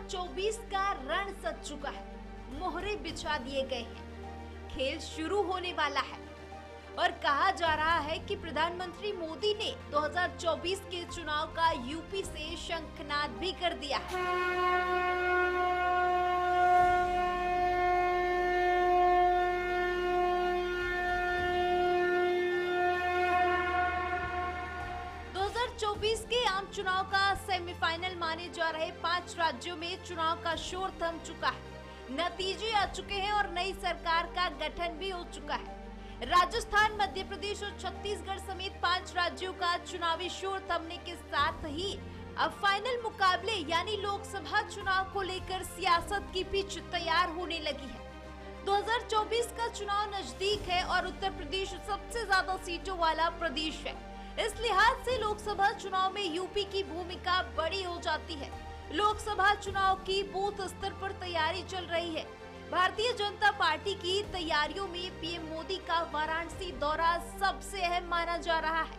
2024 का रण सज चुका है, मोहरे बिछा दिए गए हैं, खेल शुरू होने वाला है और कहा जा रहा है कि प्रधानमंत्री मोदी ने 2024 के चुनाव का यूपी से शंखनाद भी कर दिया है। 2024 के आम चुनाव का सेमीफाइनल माने जा रहे 5 राज्यों में चुनाव का शोर थम चुका है, नतीजे आ चुके हैं और नई सरकार का गठन भी हो चुका है। राजस्थान, मध्य प्रदेश और छत्तीसगढ़ समेत 5 राज्यों का चुनावी शोर थमने के साथ ही अब फाइनल मुकाबले यानी लोकसभा चुनाव को लेकर सियासत की पिच तैयार होने लगी है। 2024 का चुनाव नजदीक है और उत्तर प्रदेश सबसे ज्यादा सीटों वाला प्रदेश है। इस लिहाज से लोकसभा चुनाव में यूपी की भूमिका बड़ी हो जाती है। लोकसभा चुनाव की बूथ स्तर पर तैयारी चल रही है। भारतीय जनता पार्टी की तैयारियों में पीएम मोदी का वाराणसी दौरा सबसे अहम माना जा रहा है।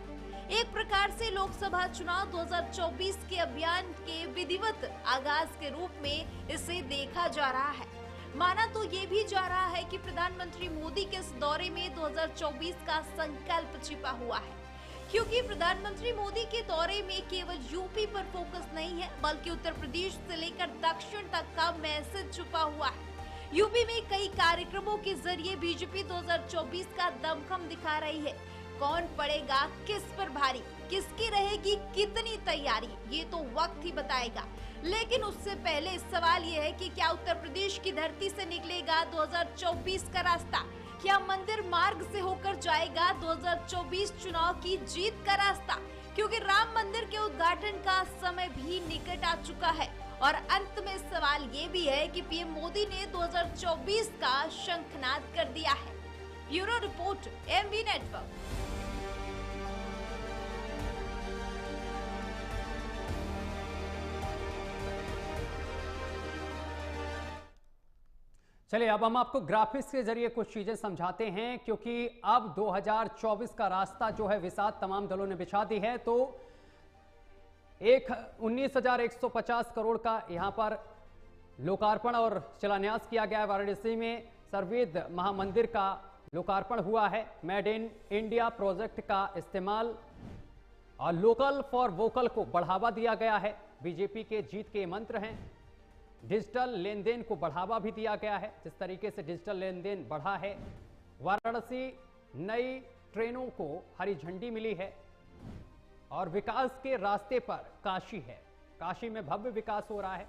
एक प्रकार से लोकसभा चुनाव 2024 के अभियान के विधिवत आगाज के रूप में इसे देखा जा रहा है। माना तो ये भी जा रहा है कि प्रधानमंत्री मोदी के इस दौरे में 2024 का संकल्प छिपा हुआ है, क्योंकि प्रधानमंत्री मोदी के दौरे में केवल यूपी पर फोकस नहीं है, बल्कि उत्तर प्रदेश से लेकर दक्षिण तक का मैसेज छुपा हुआ है। यूपी में कई कार्यक्रमों के जरिए बीजेपी 2024 का दमखम दिखा रही है। कौन पड़ेगा किस पर भारी, किसकी रहेगी कितनी तैयारी, ये तो वक्त ही बताएगा। लेकिन उससे पहले सवाल ये है कि क्या उत्तर प्रदेश की धरती से निकलेगा 2024 का रास्ता? क्या मंदिर मार्ग से होकर जाएगा 2024 चुनाव की जीत का रास्ता? क्योंकि राम मंदिर के उद्घाटन का समय भी निकट आ चुका है। और अंत में सवाल ये भी है कि पीएम मोदी ने 2024 का शंखनाद कर दिया है। Bureau report, MV network. चलिए अब हम आपको ग्राफिक्स के जरिए कुछ चीजें समझाते हैं, क्योंकि अब 2024 का रास्ता जो है विसात तमाम दलों ने बिछा दी है। तो 19,150 करोड़ का यहां पर लोकार्पण और शिलान्यास किया गया है। वाराणसी में सर्ववेद महामंदिर का लोकार्पण हुआ है। मेड इन इंडिया प्रोजेक्ट का इस्तेमाल और लोकल फॉर वोकल को बढ़ावा दिया गया है। बीजेपी के जीत के मंत्र हैं। डिजिटल लेन देन को बढ़ावा भी दिया गया है। जिस तरीके से डिजिटल लेन देन बढ़ा है, वाराणसी नई ट्रेनों को हरी झंडी मिली है और विकास के रास्ते पर काशी है। काशी में भव्य विकास हो रहा है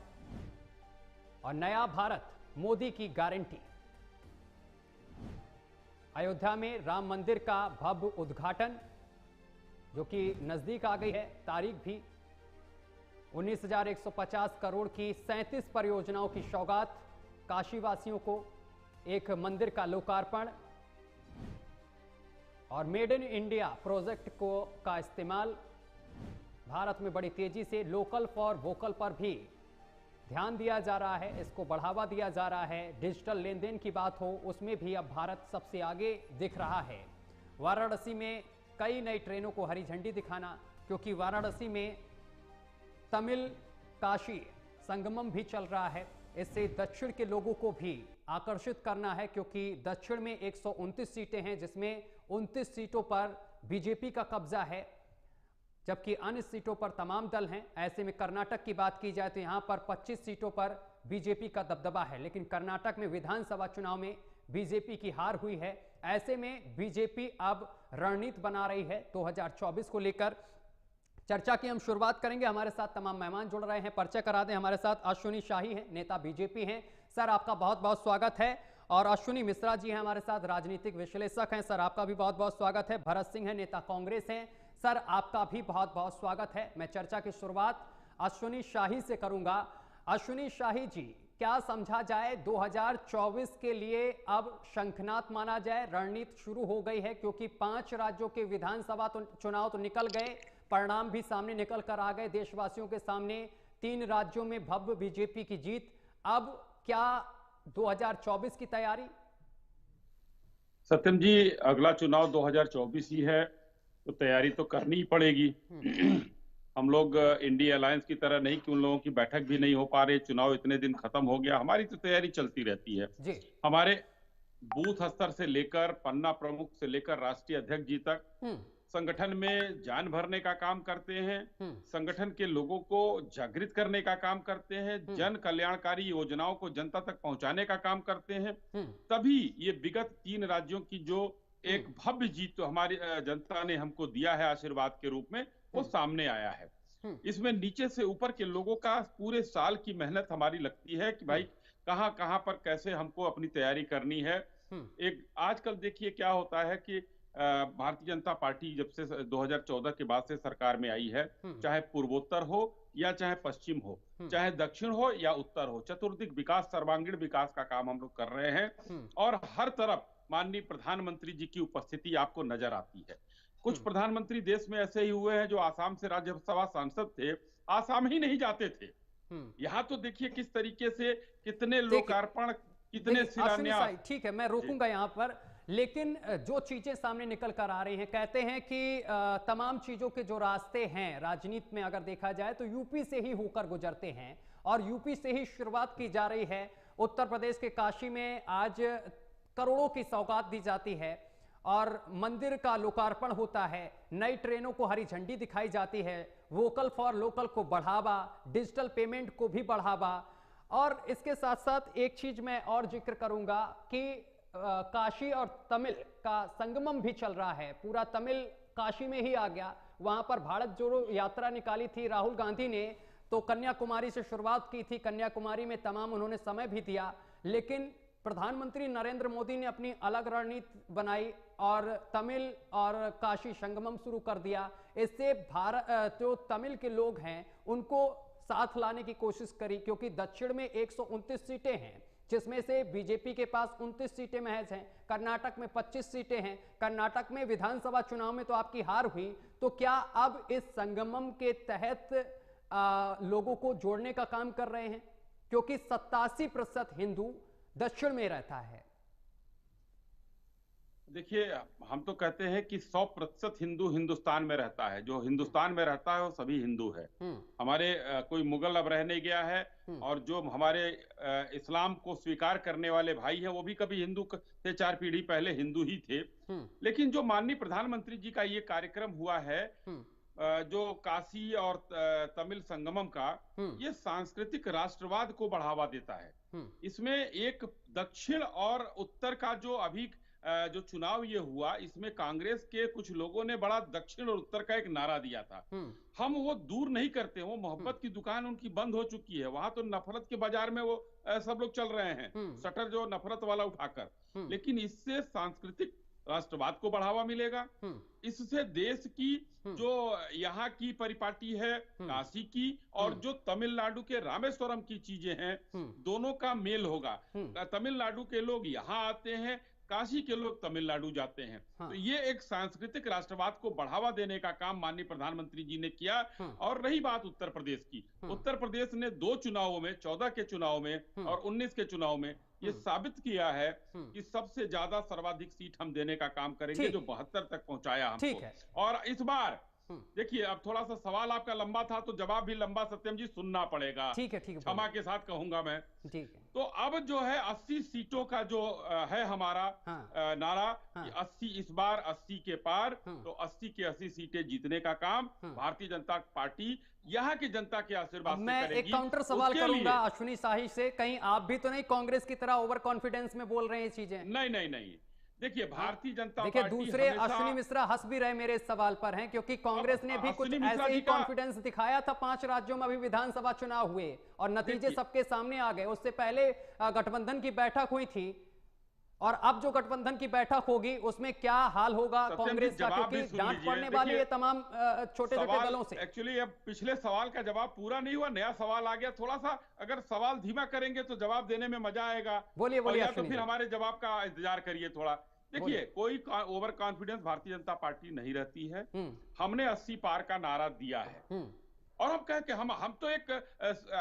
और नया भारत मोदी की गारंटी। अयोध्या में राम मंदिर का भव्य उद्घाटन जो कि नजदीक आ गई है। तारीख भी 19,150 करोड़ की 37 परियोजनाओं की सौगात काशीवासियों को, एक मंदिर का लोकार्पण और मेड इन इंडिया प्रोजेक्ट को का इस्तेमाल। भारत में बड़ी तेजी से लोकल फॉर वोकल पर भी ध्यान दिया जा रहा है, इसको बढ़ावा दिया जा रहा है। डिजिटल लेन देन की बात हो, उसमें भी अब भारत सबसे आगे दिख रहा है। वाराणसी में कई नई ट्रेनों को हरी झंडी दिखाना, क्योंकि वाराणसी में तमिल काशी संगमम भी चल रहा है। इससे दक्षिण के लोगों को भी आकर्षित करना है, क्योंकि दक्षिण में 129 सीटें हैं, जिसमें 29 सीटों पर बीजेपी का कब्जा है, जबकि अन्य सीटों पर तमाम दल हैं। ऐसे में कर्नाटक की बात की जाए तो यहां पर 25 सीटों पर बीजेपी का दबदबा है, लेकिन कर्नाटक में विधानसभा चुनाव में बीजेपी की हार हुई है। ऐसे में बीजेपी अब रणनीति बना रही है 2024 को लेकर। चर्चा की हम शुरुआत करेंगे। हमारे साथ तमाम मेहमान जुड़ रहे हैं। परिचय करा दें, हमारे साथ अश्विनी शाही हैं, नेता बीजेपी हैं। सर आपका बहुत बहुत स्वागत है। और अश्विनी मिश्रा जी हैं हमारे साथ, राजनीतिक विश्लेषक हैं। सर आपका भी बहुत बहुत स्वागत है। भरत सिंह है, नेता कांग्रेस हैं। सर आपका भी बहुत बहुत स्वागत है। मैं चर्चा की शुरुआत अश्विनी शाही से करूंगा। अश्विनी शाही जी, क्या समझा जाए 2024 के लिए? अब शंखनाद माना जाए, रणनीति शुरू हो गई है, क्योंकि 5 राज्यों के विधानसभा चुनाव तो निकल गए, परिणाम भी सामने निकल कर आ गए देशवासियों के सामने। 3 राज्यों में भव्य बीजेपी की जीत। अब क्या 2024 की तैयारी? सत्यम जी, अगला चुनाव 2024 ही है, तो तैयारी तो करनी ही पड़ेगी। हम लोग इंडिया अलायंस की तरह नहीं कि उन लोगों की बैठक भी नहीं हो पा रही, चुनाव इतने दिन खत्म हो गया, हमारी तो तैयारी चलती रहती है। जी। हमारे बूथ स्तर से लेकर पन्ना प्रमुख से लेकर राष्ट्रीय अध्यक्ष जी तक संगठन में जान भरने का काम करते हैं, संगठन के लोगों को जागृत करने का काम करते हैं, जन कल्याणकारी योजनाओं को जनता तक पहुंचाने का काम करते हैं। तभी ये विगत 3 राज्यों की जो एक भव्य जीत तो हमारी जनता ने हमको दिया है आशीर्वाद के रूप में, वो सामने आया है। इसमें नीचे से ऊपर के लोगों का पूरे साल की मेहनत हमारी लगती है कि भाई कहां कहां पर कैसे हमको अपनी तैयारी करनी है। एक आजकल देखिए क्या होता है कि भारतीय जनता पार्टी जब से 2014 के बाद से सरकार में आई है, चाहे पूर्वोत्तर हो या चाहे पश्चिम हो, चाहे दक्षिण हो या उत्तर हो, चतुर्दिक विकास, सर्वांगीण विकास का काम हम लोग कर रहे हैं। और हर तरफ माननीय प्रधानमंत्री जी की उपस्थिति आपको नजर आती है। कुछ प्रधानमंत्री देश में ऐसे ही हुए हैं जो आसाम से राज्यसभा सांसद थे, आसाम ही नहीं जाते थे। यहाँ तो देखिए किस तरीके से कितने लोकार्पण, कितने शिलान्यास। ठीक है, मैं रोकूंगा यहाँ पर, लेकिन जो चीजें सामने निकल कर आ रही हैं, कहते हैं कि तमाम चीजों के जो रास्ते हैं राजनीति में अगर देखा जाए तो यूपी से ही होकर गुजरते हैं और यूपी से ही शुरुआत की जा रही है। उत्तर प्रदेश के काशी में आज करोड़ों की सौगात दी जाती है और मंदिर का लोकार्पण होता है, नई ट्रेनों को हरी झंडी दिखाई जाती है, वोकल फॉर लोकल को बढ़ावा, डिजिटल पेमेंट को भी बढ़ावा। और इसके साथ साथ एक चीज मैं और जिक्र करूंगा कि काशी और तमिल का संगमम भी चल रहा है, पूरा तमिल काशी में ही आ गया। वहां पर भारत जोड़ो यात्रा निकाली थी राहुल गांधी ने, तो कन्याकुमारी से शुरुआत की थी, कन्याकुमारी में तमाम उन्होंने समय भी दिया, लेकिन प्रधानमंत्री नरेंद्र मोदी ने अपनी अलग रणनीति बनाई और तमिल और काशी संगमम शुरू कर दिया। इससे भारत जो तमिल के लोग हैं उनको साथ लाने की कोशिश करी, क्योंकि दक्षिण में 129 सीटें हैं जिसमें से बीजेपी के पास 29 सीटें महज हैं, कर्नाटक में 25 सीटें हैं। कर्नाटक में विधानसभा चुनाव में तो आपकी हार हुई, तो क्या अब इस संगमम के तहत लोगों को जोड़ने का काम कर रहे हैं? क्योंकि 87% हिंदू दक्षिण में रहता है। देखिए, हम तो कहते हैं कि 100% हिंदू हिंदुस्तान में रहता है। जो हिंदुस्तान में रहता है वो सभी हिंदू है। हमारे कोई मुगल अब रह नहीं गया है, और जो हमारे इस्लाम को स्वीकार करने वाले भाई हैं वो भी कभी हिंदू थे, 4 पीढ़ी पहले हिंदू ही थे। लेकिन जो माननीय प्रधानमंत्री जी का ये कार्यक्रम हुआ है, जो काशी और तमिल संगमम का, ये सांस्कृतिक राष्ट्रवाद को बढ़ावा देता है। इसमें एक दक्षिण और उत्तर का जो चुनाव ये हुआ, इसमें कांग्रेस के कुछ लोगों ने बड़ा दक्षिण और उत्तर का एक नारा दिया था। हम वो दूर नहीं करते, वो मोहब्बत की दुकान उनकी बंद हो चुकी है। वहां तो नफरत के बाजार में वो सब लोग चल रहे हैं, शटर जो नफरत वाला उठाकर। लेकिन इससे सांस्कृतिक राष्ट्रवाद को बढ़ावा मिलेगा। इससे देश की जो यहाँ की परिपाटी है काशी की, और जो तमिलनाडु के रामेश्वरम की चीजें हैं, दोनों का मेल होगा। तमिलनाडु के लोग यहाँ आते हैं, काशी के लोग तमिलनाडु जाते हैं। तो ये एक सांस्कृतिक राष्ट्रवाद को बढ़ावा देने का काम माननीय प्रधानमंत्री जी ने किया। और रही बात उत्तर प्रदेश की, उत्तर प्रदेश ने 2 चुनावों में, 14 के चुनाव में और 19 के चुनाव में ये साबित किया है कि सबसे ज्यादा सर्वाधिक सीट हम देने का काम करेंगे, जो 72 तक पहुंचाया हमको। और इस बार देखिए, अब थोड़ा सा सवाल आपका लंबा था तो जवाब भी लंबा सत्यम जी सुनना पड़ेगा। ठीक है, क्षमा के साथ कहूंगा मैं। ठीक है। तो अब जो है 80 सीटों का जो है हमारा नारा, 80 इस बार 80 के पार, तो 80 के 80 सीटें जीतने का काम भारतीय जनता पार्टी यहाँ की जनता के आशीर्वाद से मैं करेगी। एक काउंटर सवाल करूंगा अश्विनी शाही से, कहीं आप भी तो नहीं कांग्रेस की तरह ओवर कॉन्फिडेंस में बोल रहे हैं चीजें? नहीं। देखिए, भारतीय जनता देखिए, पार्टी दूसरे अश्विनी मिश्रा हंस भी रहे मेरे इस सवाल पर हैं, क्योंकि कांग्रेस ने भी कुछ ऐसे ही कॉन्फिडेंस दिखाया था। 5 राज्यों में अभी विधानसभा चुनाव हुए और नतीजे सबके सामने आ गए। उससे पहले गठबंधन की बैठक हुई थी, और अब जो गठबंधन की बैठक होगी उसमें क्या हाल होगा कांग्रेस का, क्योंकि डांट पड़ने वाली है तमाम छोटे छोटे दलों से। एक्चुअली अब पिछले सवाल का जवाब पूरा नहीं हुआ, नया सवाल आ गया। थोड़ा सा अगर सवाल धीमा करेंगे तो जवाब देने में मजा आएगा। बोलिए। या तो फिर हमारे जवाब का इंतजार करिए थोड़ा। देखिए, कोई over confidence Bharatiya Janata party नहीं रहती है। हमने 80 पार का नारा दिया है, और हम कह के हम तो एक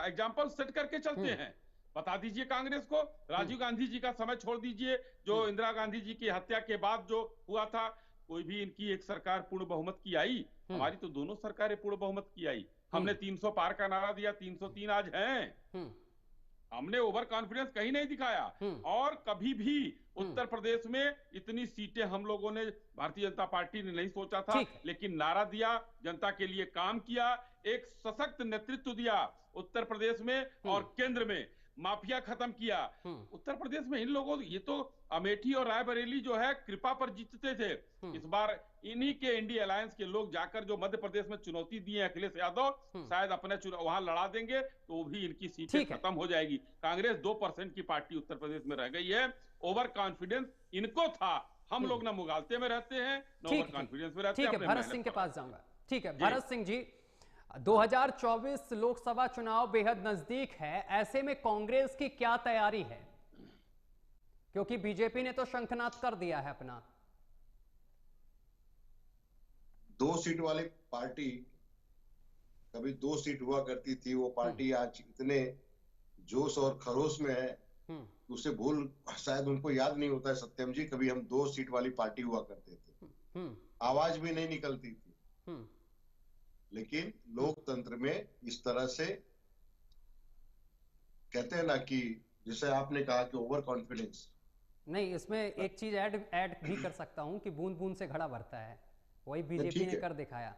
एग्जाम्पल सेट करके चलते हैं। बता दीजिए कांग्रेस को, राजीव गांधी जी का समय छोड़ दीजिए, जो इंदिरा गांधी जी की हत्या के बाद जो हुआ था, कोई भी इनकी एक सरकार पूर्ण बहुमत की आई, हमारी तो दोनों सरकारें पूर्ण बहुमत की आई। हमने 300 पार का नारा दिया, 303 आज हैं। हमने ओवर कॉन्फिडेंस कहीं नहीं दिखाया। और कभी भी उत्तर प्रदेश में इतनी सीटें हम लोगों ने, भारतीय जनता पार्टी ने नहीं सोचा था, लेकिन नारा दिया, जनता के लिए काम किया, एक सशक्त नेतृत्व दिया उत्तर प्रदेश में और केंद्र में, माफिया खत्म किया। उत्तर प्रदेश में इन लोगों, ये तो अमेठी और रायबरेली जो है कृपा पर जीतते थे। इस बार इन्हीं के इंडिया अलायंस के लोग जाकर जो मध्य प्रदेश में चुनौती दी है अखिलेश यादव, शायद अपने चुनाव वहां लड़ा देंगे तो वो भी इनकी सीटें खत्म हो जाएगी। कांग्रेस 2% की पार्टी उत्तर प्रदेश में रह गई है। ओवर कॉन्फिडेंस इनको था। हम लोग ना मुगालते में रहते हैं ना ओवर कॉन्फिडेंस में रहते हैं। ठीक है, भरत सिंह के पास जाऊंगा। ठीक है भरत सिंह जी, 2024 लोकसभा चुनाव बेहद नजदीक है, ऐसे में कांग्रेस की क्या तैयारी है? क्योंकि बीजेपी ने तो शंखनाद कर दिया है अपना। 2 सीट वाली पार्टी, कभी 2 सीट हुआ करती थी, वो पार्टी आज इतने जोश और खरोश में है, उसे भूल शायद उनको याद नहीं होता है सत्यम जी, कभी हम 2 सीट वाली पार्टी हुआ करते थे, आवाज भी नहीं निकलती थी। लेकिन लोकतंत्र में इस तरह से कहते हैं ना कि जैसे आपने कहा कि ओवर कॉन्फिडेंस नहीं, इसमें एक चीज ऐड भी कर सकता हूं कि बूंद बूंद से घड़ा भरता है, वही बीजेपी ने कर दिखाया।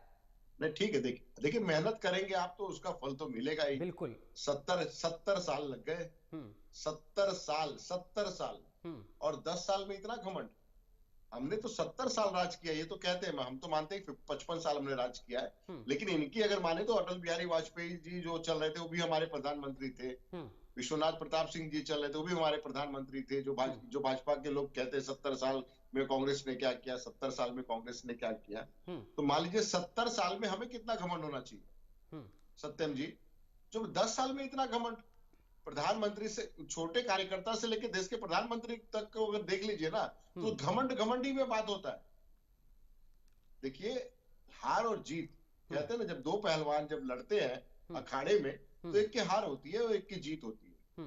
नहीं ठीक है, देखिए मेहनत करेंगे आप तो उसका फल तो मिलेगा ही। बिल्कुल। 70 साल लग गए, 70 साल और 10 साल में इतना घमंड। हमने तो 70 साल राज किया, ये तो कहते हैं, हम तो मानते हैं 55 साल हमने राज किया है, लेकिन इनकी अगर माने तो अटल बिहारी वाजपेयी जी जो चल रहे थे वो भी हमारे प्रधानमंत्री थे, विश्वनाथ प्रताप सिंह जी चल रहे थे वो भी हमारे प्रधानमंत्री थे। जो भाजपा के लोग कहते हैं 70 साल में कांग्रेस ने क्या किया, 70 साल में कांग्रेस ने क्या किया, तो मान लीजिए 70 साल में हमें कितना घमंड होना चाहिए सत्यम जी? जो 10 साल में इतना घमंड, प्रधानमंत्री से छोटे कार्यकर्ता से लेकर देश के प्रधानमंत्री तक को अगर देख लीजिए ना, तो घमंडी में बात होता है। देखिए हार और जीत, कहते हैं ना जब 2 पहलवान जब लड़ते हैं अखाड़े में, तो एक की हार होती है और एक की जीत होती है।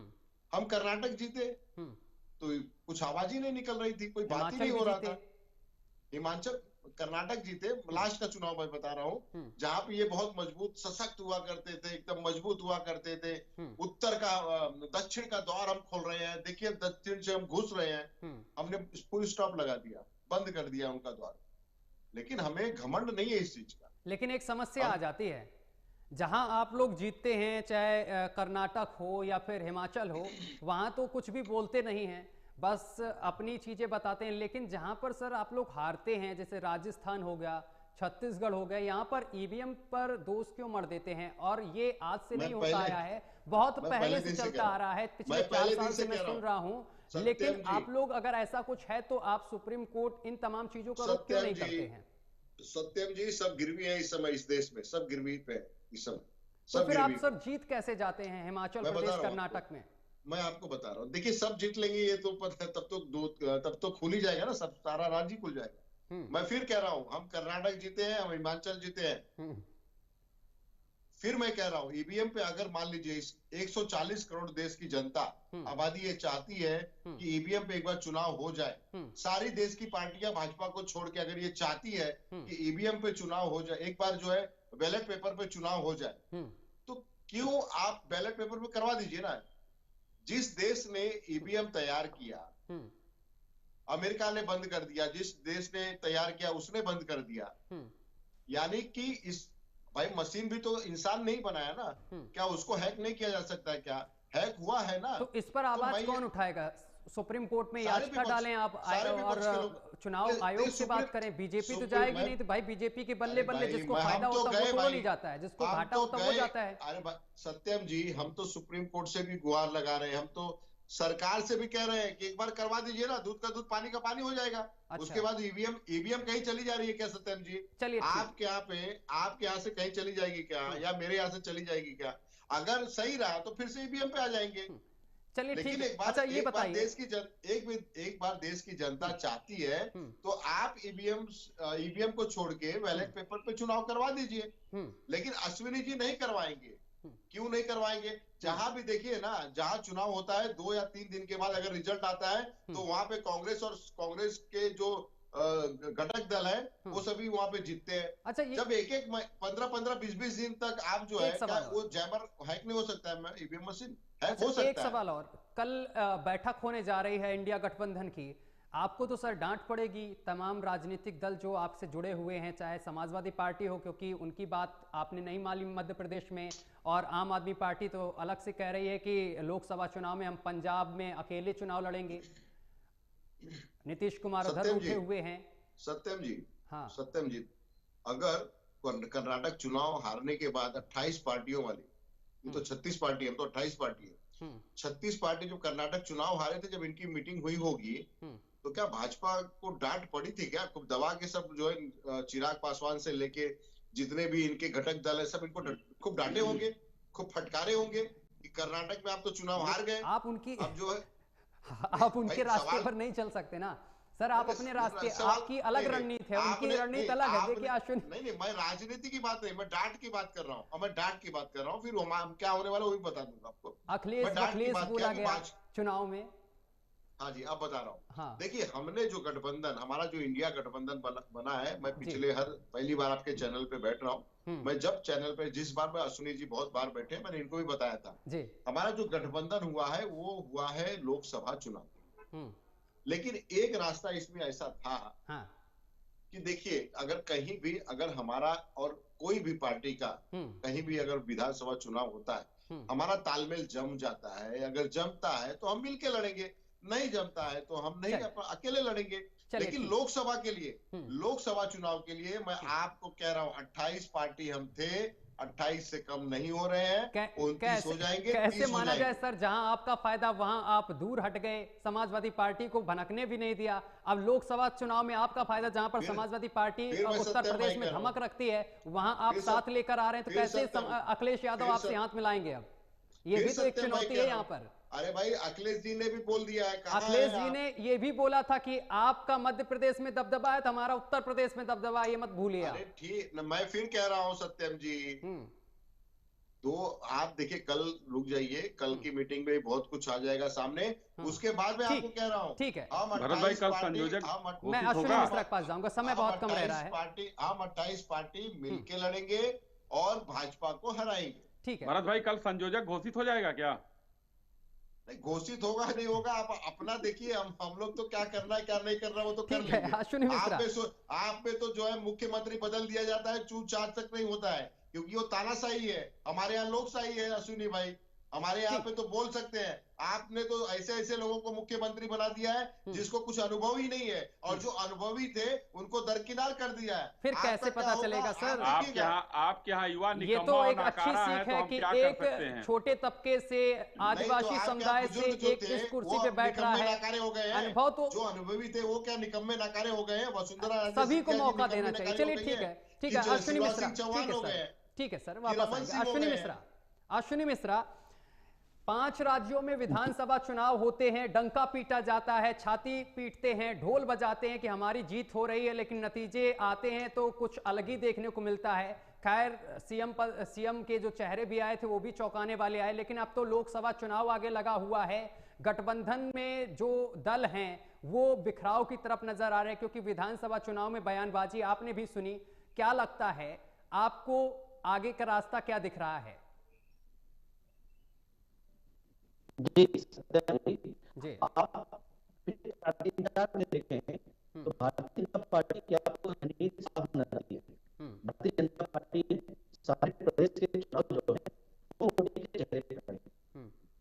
हम कर्नाटक जीते तो कुछ आवाज ही नहीं निकल रही थी, कोई बात ही नहीं हो रहा था। हिमाचल, कर्नाटक जीते, लास्ट का चुनाव मैं बता रहा हूँ, जहां पे ये बहुत मजबूत सशक्त हुआ करते थे, एकदम मजबूत हुआ करते थे। उत्तर का, दक्षिण का द्वार हम खोल रहे हैं, देखिए दक्षिण से हम घुस रहे हैं, हमने फुल स्टॉप लगा दिया, बंद कर दिया उनका द्वार। लेकिन हमें घमंड नहीं है इस चीज का। लेकिन एक समस्या आ जाती है, जहां आप लोग जीतते हैं, चाहे कर्नाटक हो या फिर हिमाचल हो, वहां तो कुछ भी बोलते नहीं हैं, बस अपनी चीजें बताते हैं। लेकिन जहां पर सर आप लोग हारते हैं, जैसे राजस्थान हो गया, छत्तीसगढ़ हो गया, यहाँ पर ईवीएम पर दोष क्यों मर देते हैं? और ये आज से नहीं होता आया है, बहुत पहले से चलता आ रहा है, पिछले 4 साल से मैं सुन रहा हूँ। लेकिन आप लोग अगर ऐसा कुछ है तो आप सुप्रीम कोर्ट इन तमाम चीजों का रुख क्यों नहीं करते हैं? सत्यम जी, सब गिरवी है इस समय, इस देश में सब गिरवी पे है इस समय। तो फिर आप सर जीत कैसे जाते हैं हिमाचल प्रदेश, कर्नाटक में? मैं आपको बता रहा हूँ, देखिए सब जीत लेंगे ये तो पता है, तब तो खुल ही जाएगा ना, सब सारा राज्य खुल जाएगा। मैं फिर कह रहा हूँ, हम कर्नाटक जीते हैं, हम हिमाचल जीते हैं। फिर मैं कह रहा हूँ ईवीएम पे अगर मान लीजिए 140 करोड़ देश की जनता आबादी ये चाहती है कि ईवीएम पे एक बार चुनाव हो जाए, सारी देश की पार्टियां भाजपा को छोड़ के अगर ये चाहती है कि ईवीएम पे चुनाव हो जाए, एक बार जो है बैलेट पेपर पे चुनाव हो जाए, तो क्यों आप बैलेट पेपर पे करवा दीजिए ना। जिस देश ने ईवीएम तैयार किया, अमेरिका ने बंद कर दिया, जिस देश ने तैयार किया उसने बंद कर दिया, यानी कि इस भाई मशीन भी तो इंसान नहीं बनाया ना, क्या उसको हैक नहीं किया जा सकता है? क्या हैक हुआ है ना। तो इस पर आवाज कौन उठाएगा? सुप्रीम कोर्ट में याचिका डालें आप, और चुनाव आयोग से बात करें। बीजेपी तो जाएगी नहीं, तो भाई बीजेपी के बल्ले बल्ले, जिसको फायदा होता है वो नहीं जाता है, जिसको घाटा होता है वो जाता है। अरे सत्यम जी, हम तो सुप्रीम कोर्ट से भी गुहार लगा रहे हैं, हम तो सरकार से भी कह रहे हैं कि एक बार करवा दीजिए ना, दूध का दूध पानी का पानी हो जाएगा। अच्छा। उसके बाद ईवीएम कहीं चली जा रही है क्या सत्यम जी? चलिए, आपके यहाँ से कहीं चली जाएगी क्या, या मेरे यहाँ से चली जाएगी क्या? अगर सही रहा तो फिर से ईवीएम पे आ जाएंगे। चलिए लेकिन अच्छा ये बताइए, एक बार देश की जनता चाहती है तो आप ईवीएम को छोड़ के बैलेट पेपर पे चुनाव करवा दीजिए। लेकिन अश्विनी जी नहीं करवाएंगे। क्यों नहीं करवाएंगे? जहां भी देखिए ना, जहां चुनाव होता है 2 या 3 दिन के बाद अगर रिजल्ट आता है तो वहां पे कांग्रेस के जो घटक दल है वो सभी वहां पे जीतते हैं। अच्छा, जब एक 15-15, 20-20 दिन तक आप जो है क्या वो जैमर हैक नहीं हो सकता है? ईवीएम मशीन हैक हो सकता है। एक सवाल और, कल बैठक होने जा रही है इंडिया गठबंधन की, आपको तो सर डांट पड़ेगी, तमाम राजनीतिक दल जो आपसे जुड़े हुए हैं, चाहे समाजवादी पार्टी हो, क्योंकि उनकी बात आपने नहीं मानी मध्य प्रदेश में, और आम आदमी पार्टी तो अलग से कह रही है कि लोकसभा चुनाव में हम पंजाब में अकेले चुनाव लड़ेंगे। नीतीश कुमार उधर उठे हुए हैं। सत्यम जी, हाँ सत्यम जी, अगर कर्नाटक चुनाव हारने के बाद 28 पार्टियों वाली, ये तो 36 पार्टी है, हम तो 28 पार्टी है, 36 पार्टी जो कर्नाटक चुनाव हारे थे, जब इनकी मीटिंग हुई होगी तो क्या भाजपा को डांट पड़ी थी क्या? खूब दबा के सब जो है चिराग पासवान से लेके जितने भी इनके घटक दल है सब इनको खूब डांटे होंगे, खूब फटकारे होंगे कि कर्नाटक में आप तो चुनाव हार गए। आप उनकी अब जो है आप उनके रास्ते पर नहीं चल सकते ना सर, आप अपने रास्ते, आपकी अलग रणनीति है, उनकी रणनीति अलग है। देखिए अश्विन, नहीं, मैं राजनीति की बात नहीं, मैं डांट की बात कर रहा हूँ, और मैं डांट की बात कर रहा हूँ, फिर हम क्या होने वाला वो भी बता दूंगा आपको। अखिलेश बोला गया चुनाव में। हाँ जी, अब बता रहा हूँ। हाँ। देखिए, हमने जो गठबंधन, हमारा जो इंडिया गठबंधन बना है, मैं पिछले पहली बार आपके चैनल पे बैठ रहा हूँ। मैं जब चैनल पे, जिस बार में अश्विनी जी बहुत बार बैठे, मैंने इनको भी बताया था जी। हमारा जो गठबंधन हुआ है वो हुआ है लोकसभा चुनाव, लेकिन एक रास्ता इसमें ऐसा था कि देखिए, अगर कहीं भी अगर हमारा और कोई भी पार्टी का कहीं भी अगर विधानसभा चुनाव होता है, हमारा तालमेल जम जाता है, अगर जमता है तो हम मिलके लड़ेंगे, नहीं जमता है तो हम नहीं अकेले लड़ेंगे। लेकिन लोकसभा के लिए, लोकसभा चुनाव के लिए मैं आपको कह रहा हूं 28 पार्टी हम थे, 28 से कम नहीं हो रहे हैं, 29 हो जाएंगे। कैसे माना जाए सर, जहां आपका फायदा वहां आप दूर हट गए, समाजवादी पार्टी को भनकने भी नहीं दिया। अब लोकसभा चुनाव में आपका फायदा, जहां पर समाजवादी पार्टी उत्तर प्रदेश में धमक रखती है, वहां आप साथ लेकर आ रहे हैं, तो कैसे अखिलेश यादव आपसे हाथ मिलाएंगे? अब ये भी तो एक चुनौती है यहाँ पर। अरे भाई, अखिलेश जी ने भी बोल दिया है, अखिलेश जी ने ये भी बोला था कि आपका मध्य प्रदेश में दबदबा है तो हमारा उत्तर प्रदेश में दबदबा, ये मत भूलिए। अरे ठीक, मैं फिर कह रहा हूं सत्यम जी, तो आप देखिए, कल रुक जाइए, कल की मीटिंग में बहुत कुछ आ जाएगा सामने, उसके बाद में आपको कह रहा हूँ। ठीक है भरत भाई, कल संयोजक मैं अश्विनी मिश्रा के पास जाऊंगा, समय बहुत कम रह रहा है। हम 28 पार्टी मिलके लड़ेंगे और भाजपा को हराएंगे। ठीक है भरत भाई, कल संयोजक घोषित हो जाएगा क्या? घोषित होगा नहीं होगा, आप अपना देखिए, हम लोग तो क्या करना है क्या नहीं करना वो तो कर लेंगे। आप पे तो जो है मुख्यमंत्री बदल दिया जाता है, चूक चाक तक नहीं होता है, क्योंकि वो तानाशाही है। हमारे यहाँ लोकशाही है अश्विनी भाई, हमारे यहाँ पे तो बोल सकते हैं। आपने तो ऐसे ऐसे लोगों को मुख्यमंत्री बना दिया है जिसको कुछ अनुभव ही नहीं है, और जो अनुभवी थे उनको दरकिनार कर दिया है। फिर कैसे पता चलेगा सर? आपके यहाँ युवा ये तो एक अच्छी सीख है कि एक छोटे तबके से, आदिवासी समुदाय से एक इस कुर्सी पे बैठ रहा है, अनुभव तो जो अनुभवी थे वो क्या निकम्मे नकारे हो गए हैं? वसुंधरा सभी को मौका देना चाहिए। चलिए ठीक है, ठीक है अश्विनी मिश्रा, ठीक है सर, वापस आएंगे। अश्विनी मिश्रा, 5 राज्यों में विधानसभा चुनाव होते हैं, डंका पीटा जाता है, छाती पीटते हैं, ढोल बजाते हैं कि हमारी जीत हो रही है, लेकिन नतीजे आते हैं तो कुछ अलग ही देखने को मिलता है। खैर, सीएम के जो चेहरे भी आए थे वो भी चौंकाने वाले आए, लेकिन अब तो लोकसभा चुनाव आगे लगा हुआ है। गठबंधन में जो दल हैं वो बिखराव की तरफ नजर आ रहे हैं, क्योंकि विधानसभा चुनाव में बयानबाजी आपने भी सुनी। क्या लगता है आपको, आगे का रास्ता क्या दिख रहा है? जी जी, आप में देखें तो भारतीय जनता पार्टी की आपको नीति साफ नजर आती है। भारतीय जनता पार्टी सारे प्रदेश के चुनाव जो है वो मोदी के चेहरे पे खड़े।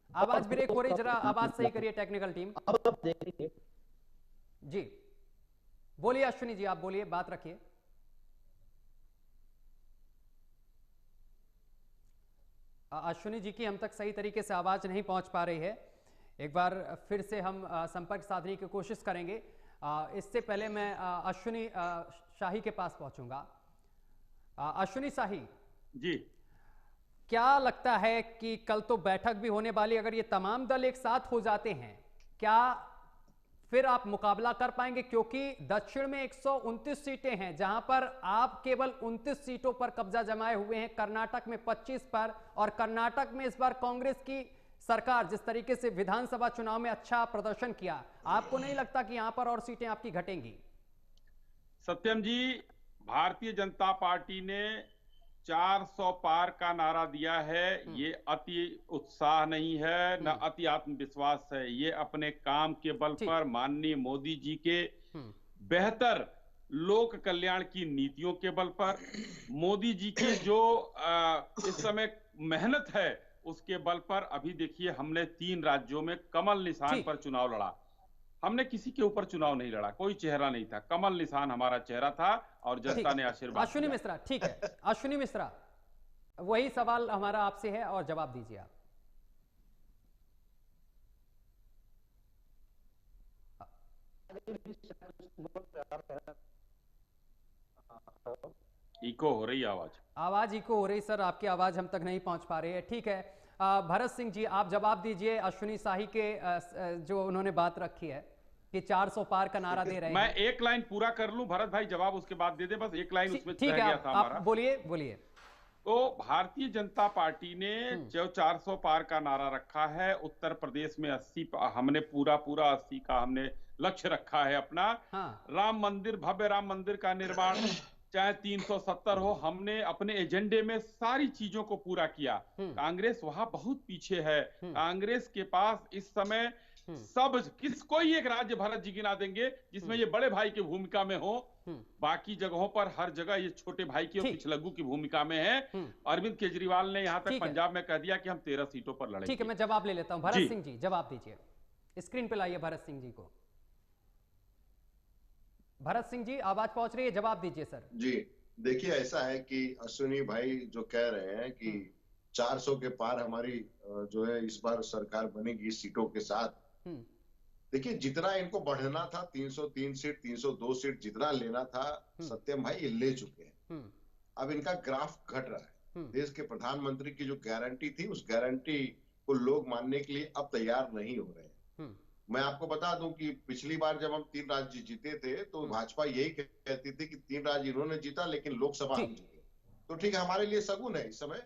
आवाज ब्रेक हो रही, जरा आवाज सही करिए टेक्निकल टीम। अब आप देखेंगे जी, बोलिए अश्विनी जी, आप बोलिए, बात रखिए। अश्विनी जी की हम तक सही तरीके से आवाज नहीं पहुंच पा रही है, एक बार फिर से हम संपर्क साधने की कोशिश करेंगे। इससे पहले मैं अश्विनी शाही के पास पहुंचूंगा। अश्विनी शाही जी, क्या लगता है कि कल तो बैठक भी होने वाली, अगर ये तमाम दल एक साथ हो जाते हैं, क्या फिर आप मुकाबला कर पाएंगे? क्योंकि दक्षिण में 129 सीटें हैं, जहां पर आप केवल 29 सीटों पर कब्जा जमाए हुए हैं, कर्नाटक में 25 पर, और कर्नाटक में इस बार कांग्रेस की सरकार जिस तरीके से विधानसभा चुनाव में अच्छा प्रदर्शन किया, आपको नहीं लगता कि यहां पर और सीटें आपकी घटेंगी? सत्यम जी, भारतीय जनता पार्टी ने 400 पार का नारा दिया है। ये अति उत्साह नहीं है, न अति आत्मविश्वास है। ये अपने काम के बल पर माननीय मोदी जी के बेहतर लोक कल्याण की नीतियों के बल पर, मोदी जी की जो इस समय मेहनत है उसके बल पर, अभी देखिए हमने 3 राज्यों में कमल निशान पर चुनाव लड़ा। हमने किसी के ऊपर चुनाव नहीं लड़ा, कोई चेहरा नहीं था, कमल निशान हमारा चेहरा था और जनता ने आशीर्वाद। अश्विनी मिश्रा, ठीक है, अश्विनी मिश्रा, वही सवाल हमारा आपसे है और जवाब दीजिए आप। इको हो रही आवाज इको हो रही सर, आपकी आवाज हम तक नहीं पहुंच पा रही है। ठीक है, भरत सिंह जी आप जवाब दीजिए अश्विनी शाही के जो उन्होंने बात रखी है कि 400 पार का नारा दे रहे हैं। मैं एक लाइन पूरा कर लूं, भरत भाई जवाब उसके बाद दे दे, बस एक लाइन उसमें ठीक है, आप बोलिए। तो भारतीय जनता पार्टी ने जो 400 पार का नारा रखा है, उत्तर प्रदेश में 80 हमने पूरा 80 का हमने लक्ष्य रखा है अपना। राम मंदिर, भव्य राम मंदिर का निर्माण, चाहे 370 हो, हमने अपने एजेंडे में सारी चीजों को पूरा किया। कांग्रेस वहां बहुत पीछे है। कांग्रेस के पास इस समय सब कोई एक राज्य भरत जी गिना देंगे जिसमें ये बड़े भाई की भूमिका में हो, बाकी जगहों पर हर जगह ये छोटे भाई की और पिछलग्गू की भूमिका में है। अरविंद केजरीवाल ने यहाँ तक पंजाब में कह दिया कि हम 13 सीटों पर लड़ेंगे। ठीक है, मैं जवाब ले लेता हूँ। भरत सिंह जी जवाब दीजिए, स्क्रीन पे लाइए भरत सिंह जी को। भरत सिंह जी आवाज पहुंच रही है, जवाब दीजिए सर। जी देखिए, ऐसा है कि अश्विनी भाई जो कह रहे हैं कि 400 के पार हमारी जो है इस बार सरकार बनेगी सीटों के साथ। देखिए, जितना इनको बढ़ना था 303 सीट 302 सीट जितना लेना था, सत्यम भाई ये ले चुके हैं। अब इनका ग्राफ घट रहा है। देश के प्रधानमंत्री की जो गारंटी थी, उस गारंटी को लोग मानने के लिए अब तैयार नहीं हो रहे हैं। मैं आपको बता दूं कि पिछली बार जब हम 3 राज्य जीते थे तो भाजपा यही कहती थी कि 3 राज्य इन्होंने जीता लेकिन लोकसभा हम जीते। तो ठीक है, हमारे लिए सगुन है इस समय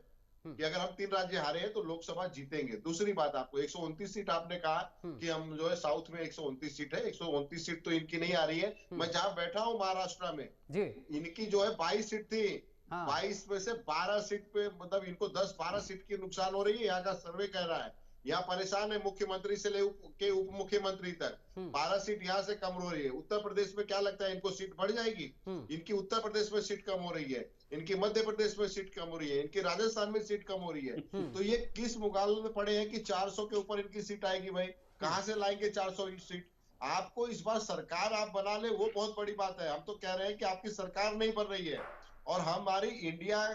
कि अगर हम 3 राज्य हारे हैं तो लोकसभा जीतेंगे। दूसरी बात, आपको 129 सीट आपने कहा कि हम जो है साउथ में 129 सीट है, 129 सीट तो इनकी नहीं आ रही है। मैं जहां बैठा हूं महाराष्ट्र में, इनकी जो है 22 सीट थी, 22 में से 12 सीट पे, मतलब इनको 10-12 सीट की नुकसान हो रही है। यहाँ का सर्वे कह रहा है। यहाँ परेशान है मुख्यमंत्री से लेके उप मुख्यमंत्री तक। 12 सीट यहाँ से कम हो रही है। उत्तर प्रदेश में क्या लगता है, इनको सीट बढ़ जाएगी? इनकी उत्तर प्रदेश में सीट कम हो रही है, इनकी मध्य प्रदेश में सीट कम हो रही है, इनकी राजस्थान में सीट कम हो रही है। तो ये किस मुकाबले में पड़े हैं कि 400 के ऊपर इनकी सीट आएगी? भाई कहां से लाएंगे 400 सीट? आपको इस बार सरकार आप बना ले, वो बहुत बड़ी बात है। हम तो कह रहे हैं कि आपकी सरकार नहीं बन रही है और हमारी इंडिया